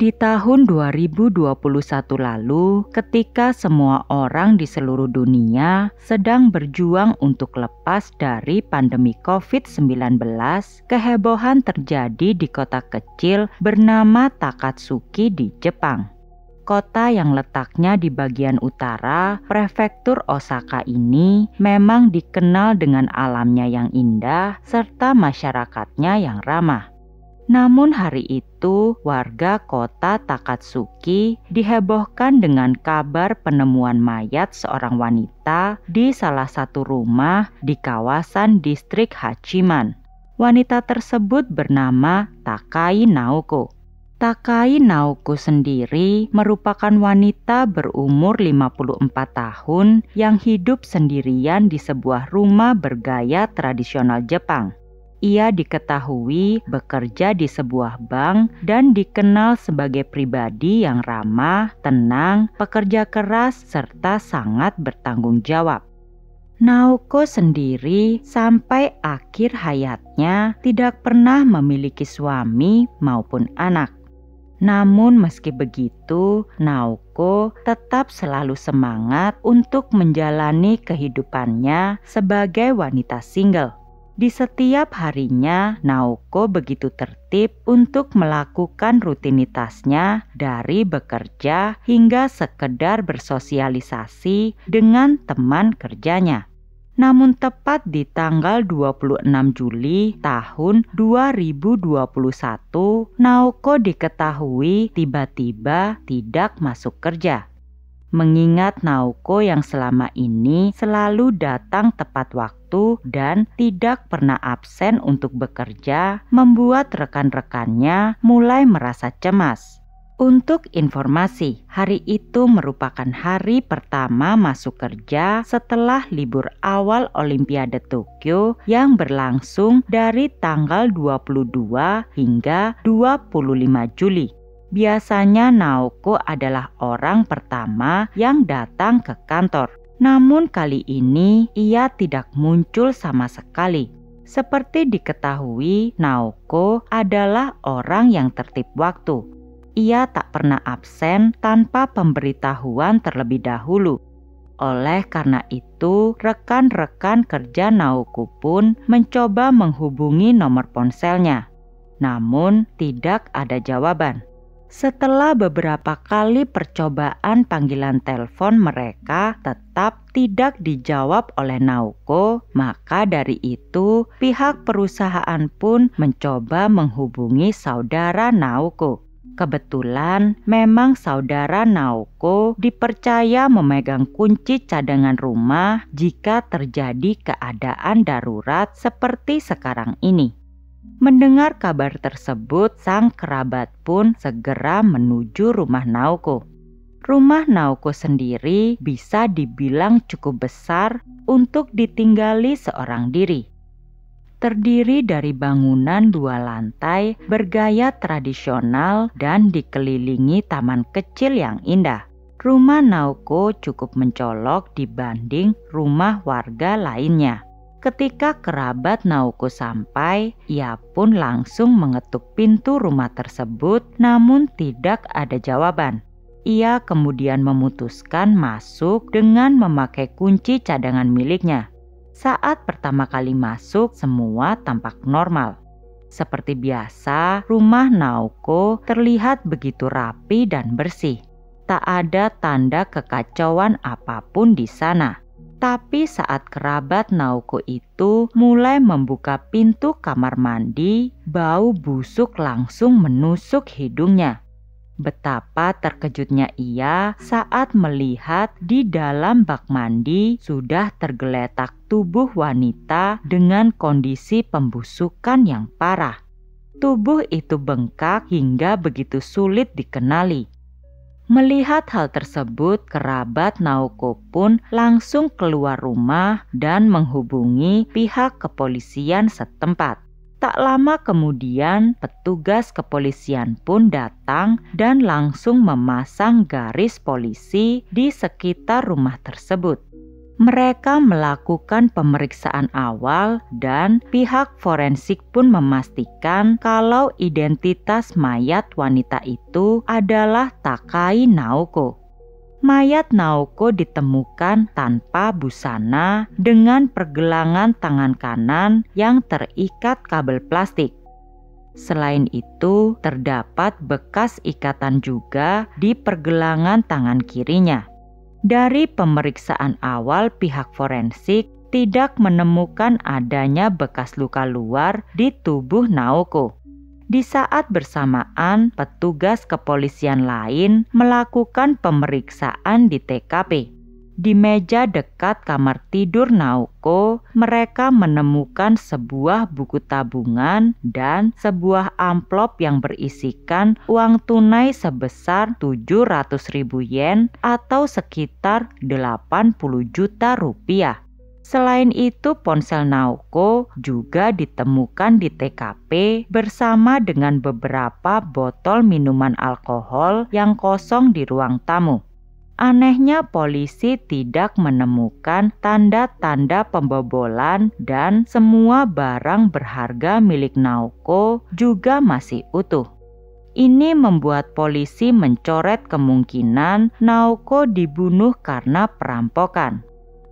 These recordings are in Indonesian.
Di tahun 2021 lalu, ketika semua orang di seluruh dunia sedang berjuang untuk lepas dari pandemi COVID-19, kehebohan terjadi di kota kecil bernama Takatsuki di Jepang. Kota yang letaknya di bagian utara, prefektur Osaka ini memang dikenal dengan alamnya yang indah serta masyarakatnya yang ramah. Namun hari itu, warga kota Takatsuki dihebohkan dengan kabar penemuan mayat seorang wanita di salah satu rumah di kawasan distrik Hachiman. Wanita tersebut bernama Takai Naoko. Takai Naoko sendiri merupakan wanita berumur 54 tahun yang hidup sendirian di sebuah rumah bergaya tradisional Jepang. Ia diketahui bekerja di sebuah bank dan dikenal sebagai pribadi yang ramah, tenang, pekerja keras, serta sangat bertanggung jawab. Naoko sendiri sampai akhir hayatnya tidak pernah memiliki suami maupun anak. Namun meski begitu, Naoko tetap selalu semangat untuk menjalani kehidupannya sebagai wanita single. Di setiap harinya, Naoko begitu tertib untuk melakukan rutinitasnya dari bekerja hingga sekedar bersosialisasi dengan teman kerjanya. Namun tepat di tanggal 26 Juli tahun 2021, Naoko diketahui tiba-tiba tidak masuk kerja. Mengingat Naoko yang selama ini selalu datang tepat waktu dan tidak pernah absen untuk bekerja, membuat rekan-rekannya mulai merasa cemas. Untuk informasi, hari itu merupakan hari pertama masuk kerja setelah libur awal Olimpiade Tokyo yang berlangsung dari tanggal 22 hingga 25 Juli. Biasanya Naoko adalah orang pertama yang datang ke kantor. Namun kali ini ia tidak muncul sama sekali. Seperti diketahui, Naoko adalah orang yang tertib waktu. Ia tak pernah absen tanpa pemberitahuan terlebih dahulu. Oleh karena itu, rekan-rekan kerja Naoko pun mencoba menghubungi nomor ponselnya. Namun tidak ada jawaban. Setelah beberapa kali percobaan panggilan telepon mereka tetap tidak dijawab oleh Naoko, maka dari itu pihak perusahaan pun mencoba menghubungi saudara Naoko. Kebetulan memang saudara Naoko dipercaya memegang kunci cadangan rumah jika terjadi keadaan darurat seperti sekarang ini. Mendengar kabar tersebut, sang kerabat pun segera menuju rumah Naoko. Rumah Naoko sendiri bisa dibilang cukup besar untuk ditinggali seorang diri. Terdiri dari bangunan 2 lantai bergaya tradisional dan dikelilingi taman kecil yang indah. Rumah Naoko cukup mencolok dibanding rumah warga lainnya. Ketika kerabat Naoko sampai, ia pun langsung mengetuk pintu rumah tersebut, namun tidak ada jawaban. Ia kemudian memutuskan masuk dengan memakai kunci cadangan miliknya. Saat pertama kali masuk, semua tampak normal. Seperti biasa, rumah Naoko terlihat begitu rapi dan bersih. Tak ada tanda kekacauan apapun di sana. Tapi saat kerabat Naoko itu mulai membuka pintu kamar mandi, bau busuk langsung menusuk hidungnya. Betapa terkejutnya ia saat melihat di dalam bak mandi sudah tergeletak tubuh wanita dengan kondisi pembusukan yang parah. Tubuh itu bengkak hingga begitu sulit dikenali. Melihat hal tersebut, kerabat Naoko pun langsung keluar rumah dan menghubungi pihak kepolisian setempat. Tak lama kemudian, petugas kepolisian pun datang dan langsung memasang garis polisi di sekitar rumah tersebut. Mereka melakukan pemeriksaan awal dan pihak forensik pun memastikan kalau identitas mayat wanita itu adalah Takai Naoko. Mayat Naoko ditemukan tanpa busana dengan pergelangan tangan kanan yang terikat kabel plastik. Selain itu, terdapat bekas ikatan juga di pergelangan tangan kirinya. Dari pemeriksaan awal, pihak forensik tidak menemukan adanya bekas luka luar di tubuh Naoko. Di saat bersamaan, petugas kepolisian lain melakukan pemeriksaan di TKP. Di meja dekat kamar tidur Naoko, mereka menemukan sebuah buku tabungan dan sebuah amplop yang berisikan uang tunai sebesar 700.000 yen atau sekitar 80 juta rupiah. Selain itu, ponsel Naoko juga ditemukan di TKP bersama dengan beberapa botol minuman alkohol yang kosong di ruang tamu. Anehnya, polisi tidak menemukan tanda-tanda pembobolan dan semua barang berharga milik Naoko juga masih utuh. Ini membuat polisi mencoret kemungkinan Naoko dibunuh karena perampokan.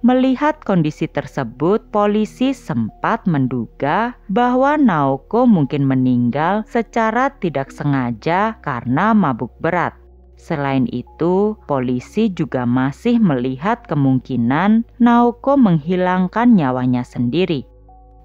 Melihat kondisi tersebut, polisi sempat menduga bahwa Naoko mungkin meninggal secara tidak sengaja karena mabuk berat. Selain itu, polisi juga masih melihat kemungkinan Naoko menghilangkan nyawanya sendiri.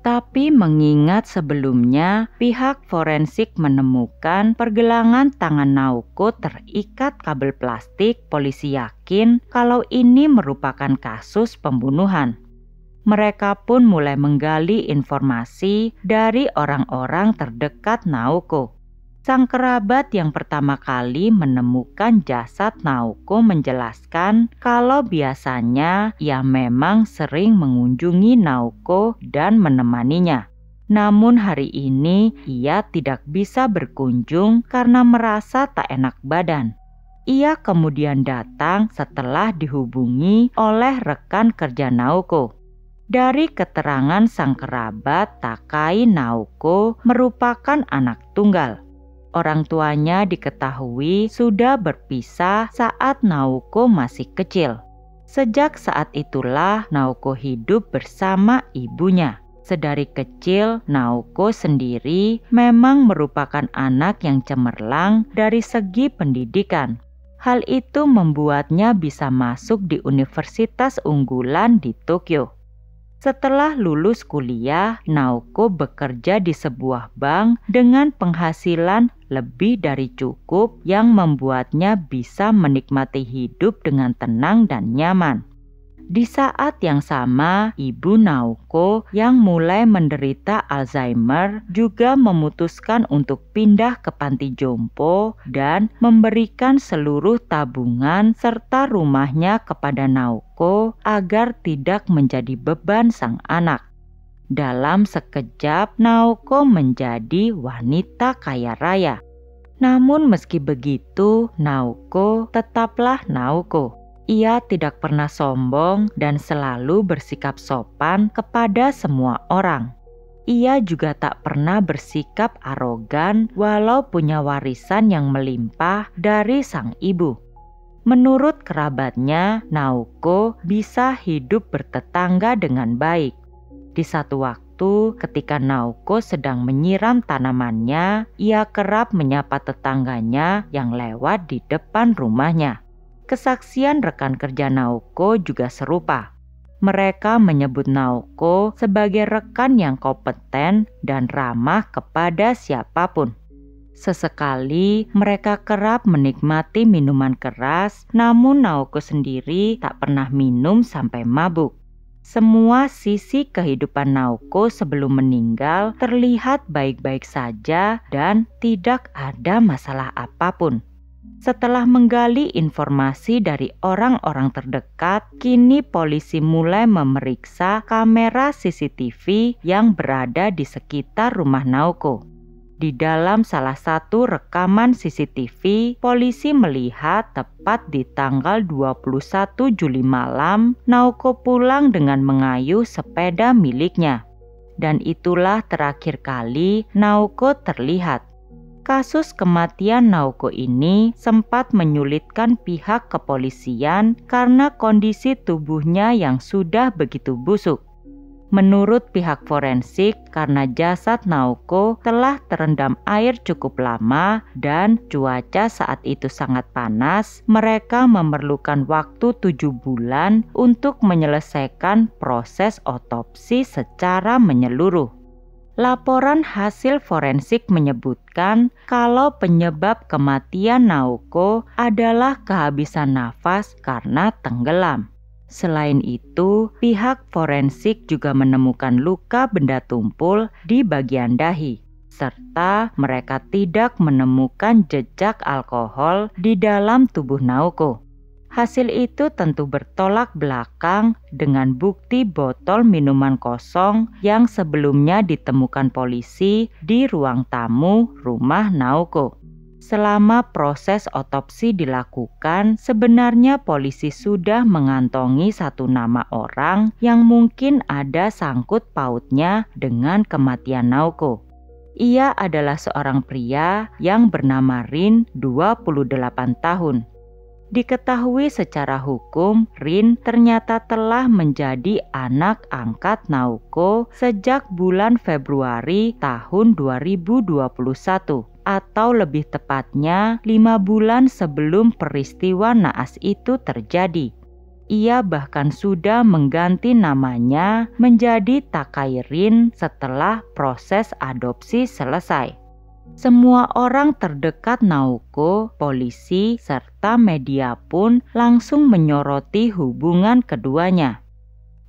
Tapi mengingat sebelumnya pihak forensik menemukan pergelangan tangan Naoko terikat kabel plastik, polisi yakin kalau ini merupakan kasus pembunuhan. Mereka pun mulai menggali informasi dari orang-orang terdekat Naoko. Sang kerabat yang pertama kali menemukan jasad Naoko menjelaskan kalau biasanya ia memang sering mengunjungi Naoko dan menemaninya. Namun hari ini ia tidak bisa berkunjung karena merasa tak enak badan. Ia kemudian datang setelah dihubungi oleh rekan kerja Naoko. Dari keterangan sang kerabat, Takai Naoko merupakan anak tunggal. Orang tuanya diketahui sudah berpisah saat Naoko masih kecil. Sejak saat itulah Naoko hidup bersama ibunya. Sedari kecil, Naoko sendiri memang merupakan anak yang cemerlang dari segi pendidikan. Hal itu membuatnya bisa masuk di universitas unggulan di Tokyo. Setelah lulus kuliah, Naoko bekerja di sebuah bank dengan penghasilan lebih dari cukup yang membuatnya bisa menikmati hidup dengan tenang dan nyaman. Di saat yang sama, ibu Naoko yang mulai menderita Alzheimer juga memutuskan untuk pindah ke panti jompo dan memberikan seluruh tabungan serta rumahnya kepada Naoko agar tidak menjadi beban sang anak. Dalam sekejap, Naoko menjadi wanita kaya raya. Namun meski begitu, Naoko tetaplah Naoko. Ia tidak pernah sombong dan selalu bersikap sopan kepada semua orang. Ia juga tak pernah bersikap arogan walau punya warisan yang melimpah dari sang ibu. Menurut kerabatnya, Naoko bisa hidup bertetangga dengan baik. Di satu waktu, ketika Naoko sedang menyiram tanamannya, ia kerap menyapa tetangganya yang lewat di depan rumahnya. Kesaksian rekan kerja Naoko juga serupa. Mereka menyebut Naoko sebagai rekan yang kompeten dan ramah kepada siapapun. Sesekali mereka kerap menikmati minuman keras, namun Naoko sendiri tak pernah minum sampai mabuk. Semua sisi kehidupan Naoko sebelum meninggal terlihat baik-baik saja dan tidak ada masalah apapun. Setelah menggali informasi dari orang-orang terdekat, kini polisi mulai memeriksa kamera CCTV yang berada di sekitar rumah Naoko. Di dalam salah satu rekaman CCTV, polisi melihat tepat di tanggal 21 Juli malam, Naoko pulang dengan mengayuh sepeda miliknya. Dan itulah terakhir kali Naoko terlihat. Kasus kematian Naoko ini sempat menyulitkan pihak kepolisian karena kondisi tubuhnya yang sudah begitu busuk. Menurut pihak forensik, karena jasad Naoko telah terendam air cukup lama dan cuaca saat itu sangat panas, mereka memerlukan waktu 7 bulan untuk menyelesaikan proses otopsi secara menyeluruh. Laporan hasil forensik menyebutkan kalau penyebab kematian Naoko adalah kehabisan nafas karena tenggelam. Selain itu, pihak forensik juga menemukan luka benda tumpul di bagian dahi, serta mereka tidak menemukan jejak alkohol di dalam tubuh Naoko. Hasil itu tentu bertolak belakang dengan bukti botol minuman kosong yang sebelumnya ditemukan polisi di ruang tamu rumah Naoko. Selama proses otopsi dilakukan, sebenarnya polisi sudah mengantongi satu nama orang yang mungkin ada sangkut pautnya dengan kematian Naoko. Ia adalah seorang pria yang bernama Rin, 28 tahun. Diketahui secara hukum, Rin ternyata telah menjadi anak angkat Naoko sejak bulan Februari tahun 2021. Atau lebih tepatnya 5 bulan sebelum peristiwa naas itu terjadi. Ia bahkan sudah mengganti namanya menjadi Takai Rin setelah proses adopsi selesai. Semua orang terdekat Naoko, polisi, serta media pun langsung menyoroti hubungan keduanya.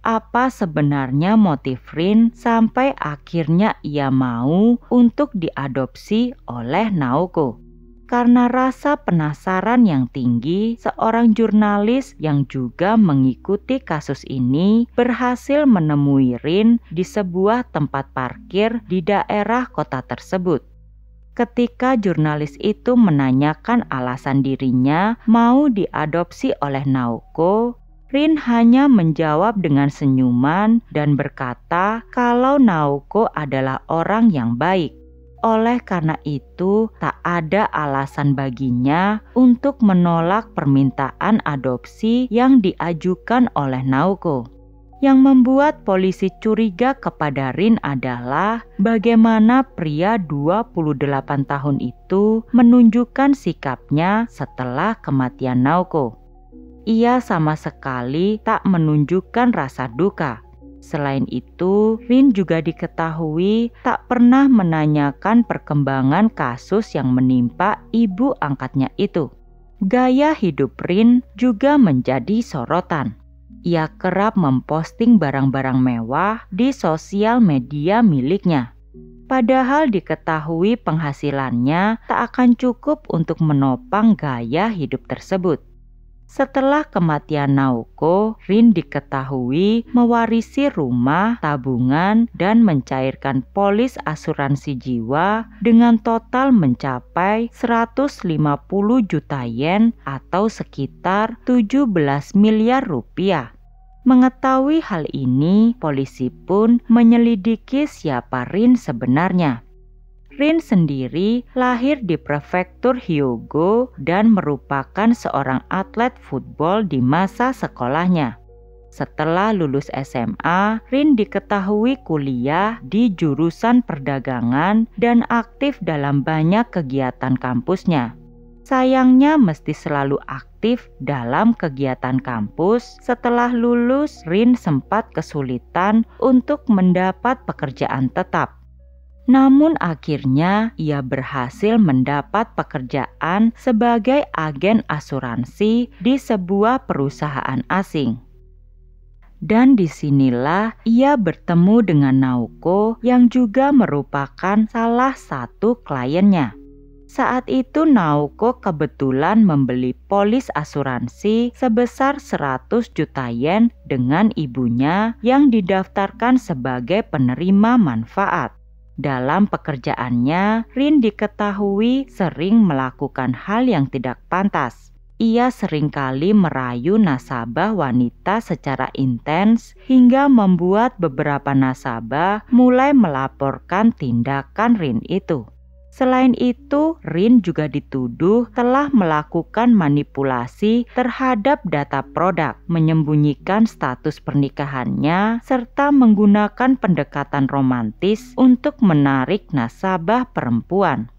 Apa sebenarnya motif Rin sampai akhirnya ia mau untuk diadopsi oleh Naoko? Karena rasa penasaran yang tinggi, seorang jurnalis yang juga mengikuti kasus ini berhasil menemui Rin di sebuah tempat parkir di daerah kota tersebut. Ketika jurnalis itu menanyakan alasan dirinya mau diadopsi oleh Naoko, Rin hanya menjawab dengan senyuman dan berkata kalau Naoko adalah orang yang baik. Oleh karena itu, tak ada alasan baginya untuk menolak permintaan adopsi yang diajukan oleh Naoko. Yang membuat polisi curiga kepada Rin adalah bagaimana pria 28 tahun itu menunjukkan sikapnya setelah kematian Naoko. Ia sama sekali tak menunjukkan rasa duka. Selain itu, Rin juga diketahui tak pernah menanyakan perkembangan kasus yang menimpa ibu angkatnya itu. Gaya hidup Rin juga menjadi sorotan. Ia kerap memposting barang-barang mewah di sosial media miliknya. Padahal diketahui penghasilannya tak akan cukup untuk menopang gaya hidup tersebut. Setelah kematian Naoko, Rin diketahui mewarisi rumah, tabungan, dan mencairkan polis asuransi jiwa dengan total mencapai 150 juta yen atau sekitar 17 miliar rupiah. Mengetahui hal ini, polisi pun menyelidiki siapa Rin sebenarnya. Rin sendiri lahir di prefektur Hyogo dan merupakan seorang atlet football di masa sekolahnya. Setelah lulus SMA, Rin diketahui kuliah di jurusan perdagangan dan aktif dalam banyak kegiatan kampusnya. Sayangnya mesti selalu aktif dalam kegiatan kampus. Setelah lulus, Rin sempat kesulitan untuk mendapat pekerjaan tetap. Namun akhirnya ia berhasil mendapat pekerjaan sebagai agen asuransi di sebuah perusahaan asing. Dan disinilah ia bertemu dengan Naoko yang juga merupakan salah satu kliennya. Saat itu Naoko kebetulan membeli polis asuransi sebesar 100 juta yen dengan ibunya yang didaftarkan sebagai penerima manfaat. Dalam pekerjaannya, Rin diketahui sering melakukan hal yang tidak pantas. Ia seringkali merayu nasabah wanita secara intens hingga membuat beberapa nasabah mulai melaporkan tindakan Rin itu. Selain itu, Rin juga dituduh telah melakukan manipulasi terhadap data produk, menyembunyikan status pernikahannya, serta menggunakan pendekatan romantis untuk menarik nasabah perempuan.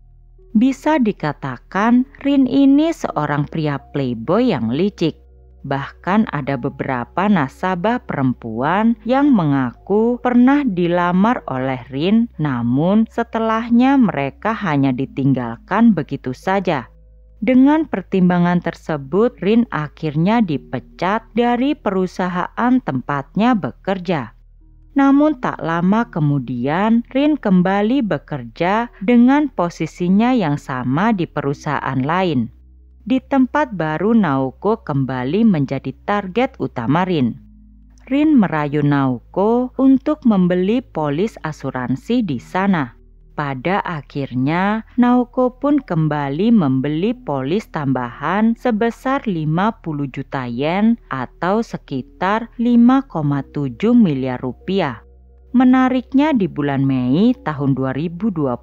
Bisa dikatakan Rin ini seorang pria playboy yang licik. Bahkan ada beberapa nasabah perempuan yang mengaku pernah dilamar oleh Rin, namun setelahnya mereka hanya ditinggalkan begitu saja. Dengan pertimbangan tersebut, Rin akhirnya dipecat dari perusahaan tempatnya bekerja. Namun tak lama kemudian, Rin kembali bekerja dengan posisinya yang sama di perusahaan lain. Di tempat baru, Naoko kembali menjadi target utama Rin. Rin merayu Naoko untuk membeli polis asuransi di sana. Pada akhirnya, Naoko pun kembali membeli polis tambahan sebesar 50 juta yen atau sekitar 5,7 miliar rupiah. Menariknya di bulan Mei tahun 2021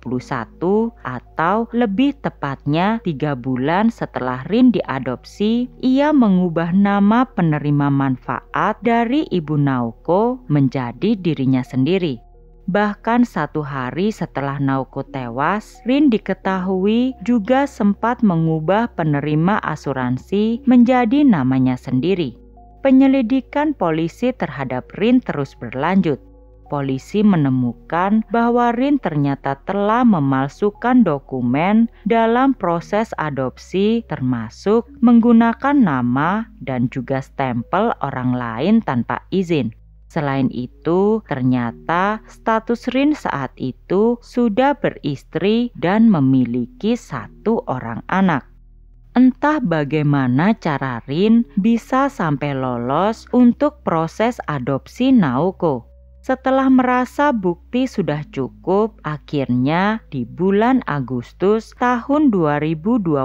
atau lebih tepatnya 3 bulan setelah Rin diadopsi, ia mengubah nama penerima manfaat dari ibu Naoko menjadi dirinya sendiri. Bahkan 1 hari setelah Naoko tewas, Rin diketahui juga sempat mengubah penerima asuransi menjadi namanya sendiri. Penyelidikan polisi terhadap Rin terus berlanjut. Polisi menemukan bahwa Rin ternyata telah memalsukan dokumen dalam proses adopsi, termasuk menggunakan nama dan juga stempel orang lain tanpa izin. Selain itu, ternyata status Rin saat itu sudah beristri dan memiliki 1 orang anak. Entah bagaimana cara Rin bisa sampai lolos untuk proses adopsi Naoko. Setelah merasa bukti sudah cukup, akhirnya di bulan Agustus tahun 2022,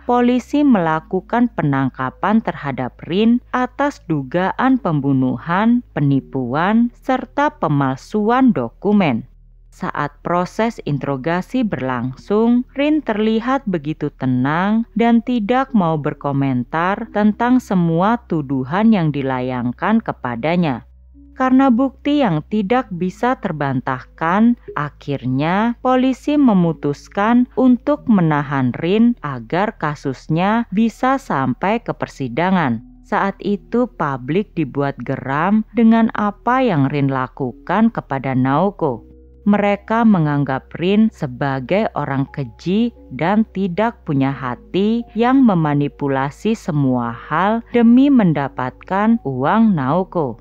polisi melakukan penangkapan terhadap Rin atas dugaan pembunuhan, penipuan, serta pemalsuan dokumen. Saat proses interogasi berlangsung, Rin terlihat begitu tenang dan tidak mau berkomentar tentang semua tuduhan yang dilayangkan kepadanya. Karena bukti yang tidak bisa terbantahkan, akhirnya polisi memutuskan untuk menahan Rin agar kasusnya bisa sampai ke persidangan. Saat itu publik dibuat geram dengan apa yang Rin lakukan kepada Naoko. Mereka menganggap Rin sebagai orang keji dan tidak punya hati yang memanipulasi semua hal demi mendapatkan uang Naoko.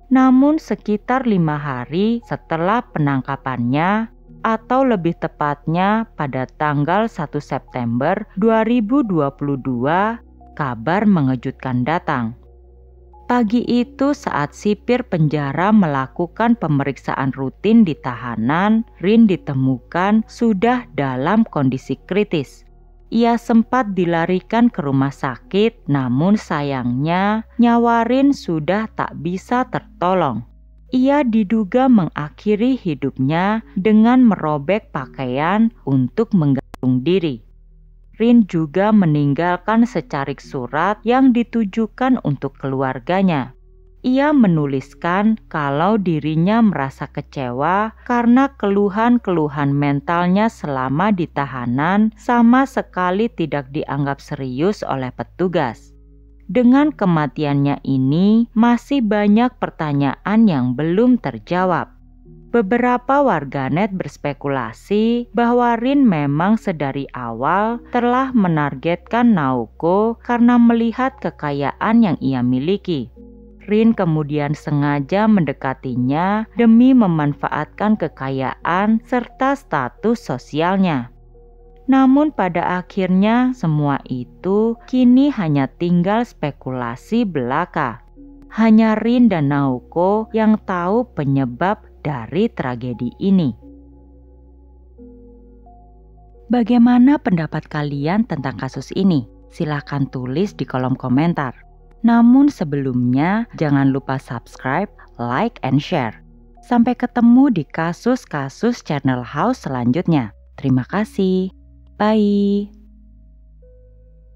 Namun sekitar 5 hari setelah penangkapannya, atau lebih tepatnya pada tanggal 1 September 2022, kabar mengejutkan datang. Pagi itu saat sipir penjara melakukan pemeriksaan rutin di tahanan, Rin ditemukan sudah dalam kondisi kritis. Ia sempat dilarikan ke rumah sakit, namun sayangnya nyawa Rin sudah tak bisa tertolong. Ia diduga mengakhiri hidupnya dengan merobek pakaian untuk menggantung diri. Rin juga meninggalkan secarik surat yang ditujukan untuk keluarganya. Ia menuliskan kalau dirinya merasa kecewa karena keluhan-keluhan mentalnya selama di tahanan sama sekali tidak dianggap serius oleh petugas. Dengan kematiannya ini, masih banyak pertanyaan yang belum terjawab. Beberapa warganet berspekulasi bahwa Rin memang sedari awal telah menargetkan Naoko karena melihat kekayaan yang ia miliki. Rin kemudian sengaja mendekatinya demi memanfaatkan kekayaan serta status sosialnya. Namun pada akhirnya semua itu kini hanya tinggal spekulasi belaka. Hanya Rin dan Naoko yang tahu penyebab dari tragedi ini. Bagaimana pendapat kalian tentang kasus ini? Silahkan tulis di kolom komentar. Namun sebelumnya, jangan lupa subscribe, like, and share. Sampai ketemu di kasus-kasus Channel House selanjutnya. Terima kasih. Bye.